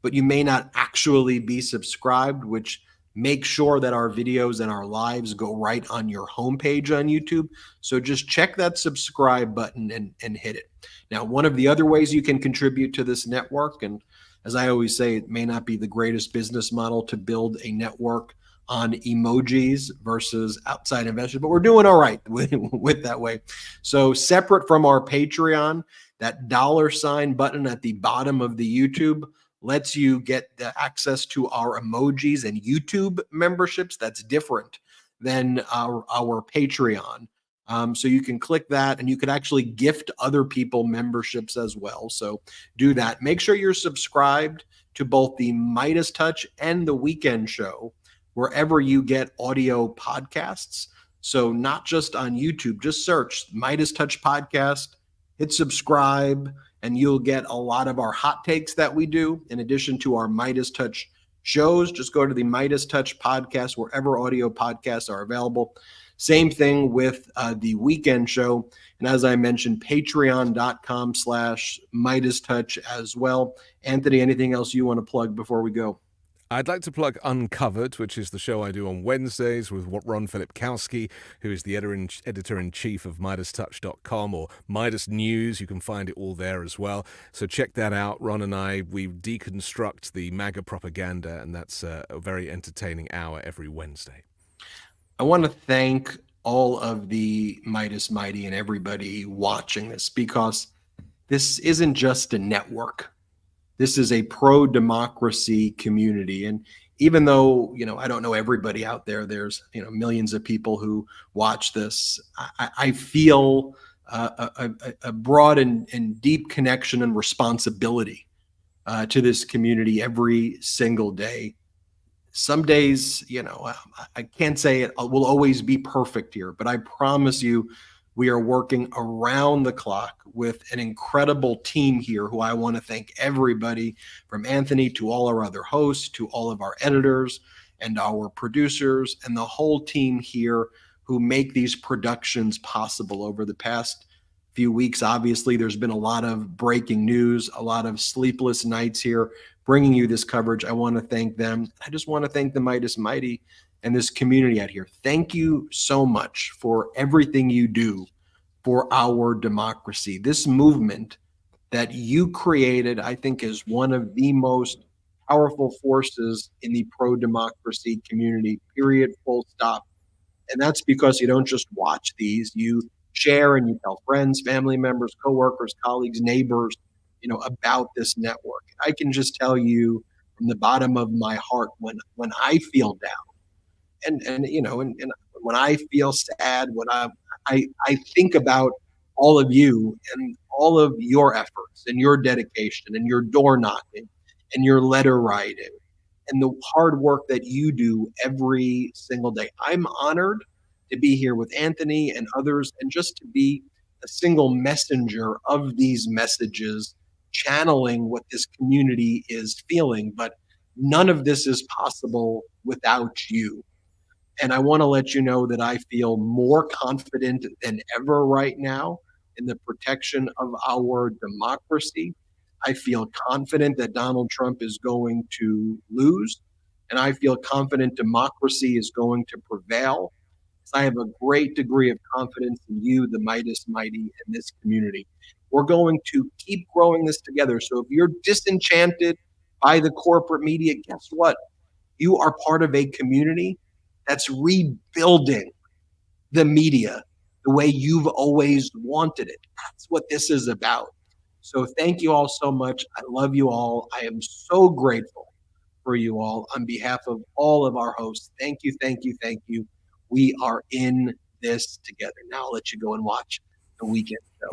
but you may not actually be subscribed, which makes sure that our videos and our lives go right on your homepage on YouTube. So just check that subscribe button and hit it. Now, one of the other ways you can contribute to this network, and as I always say, it may not be the greatest business model to build a network on emojis versus outside investors, but we're doing all right with that way. So separate from our Patreon, that $ button at the bottom of the YouTube lets you get the access to our emojis and YouTube memberships. That's different than our Patreon. So you can click that and you can actually gift other people memberships as well. So do that. Make sure you're subscribed to both the MeidasTouch and the Weekend Show, wherever you get audio podcasts. So not just on YouTube, just search MeidasTouch Podcast, hit subscribe, and you'll get a lot of our hot takes that we do. In addition to our MeidasTouch shows, just go to the MeidasTouch Podcast, wherever audio podcasts are available. Same thing with the Weekend Show. And as I mentioned, patreon.com/MeidasTouch as well. Anthony, anything else you want to plug before we go? I'd like to plug Uncovered, which is the show I do on Wednesdays with Ron Filipkowski, who is the editor-in-chief of MeidasTouch.com or Meidas News. You can find it all there as well. So check that out. Ron and I, we deconstruct the MAGA propaganda, and that's a very entertaining hour every Wednesday. I want to thank all of the Meidas Mighty and everybody watching this, because this isn't just a network. This is a pro-democracy community. And even though, I don't know everybody out there, there's, millions of people who watch this, I feel a broad and deep connection and responsibility to this community every single day. Some days, I can't say it will always be perfect here, but I promise you, we are working around the clock with an incredible team here who I want to thank everybody from Anthony to all our other hosts, to all of our editors and our producers and the whole team here who make these productions possible over the past few weeks. Obviously, there's been a lot of breaking news, a lot of sleepless nights here bringing you this coverage. I want to thank them. I just want to thank the Meidas Mighty and this community out here. Thank you so much for everything you do for our democracy. This movement that you created, I think, is one of the most powerful forces in the pro-democracy community, period, full stop. And that's because you don't just watch these, you share and you tell friends, family members, coworkers, colleagues, neighbors, about this network. I can just tell you from the bottom of my heart, when I feel down, and when I feel sad, when I think about all of you and all of your efforts and your dedication and your door knocking and your letter writing and the hard work that you do every single day. I'm honored to be here with Anthony and others, and just to be a single messenger of these messages, channeling what this community is feeling. But none of this is possible without you. And I want to let you know that I feel more confident than ever right now in the protection of our democracy. I feel confident that Donald Trump is going to lose, and I feel confident democracy is going to prevail. I have a great degree of confidence in you, the Meidas Mighty, and this community. We're going to keep growing this together. So if you're disenchanted by the corporate media, guess what? You are part of a community that's rebuilding the media the way you've always wanted it. That's what this is about. So thank you all so much. I love you all. I am so grateful for you all. On behalf of all of our hosts, thank you, thank you, thank you. We are in this together. Now I'll let you go and watch the Weekend Show.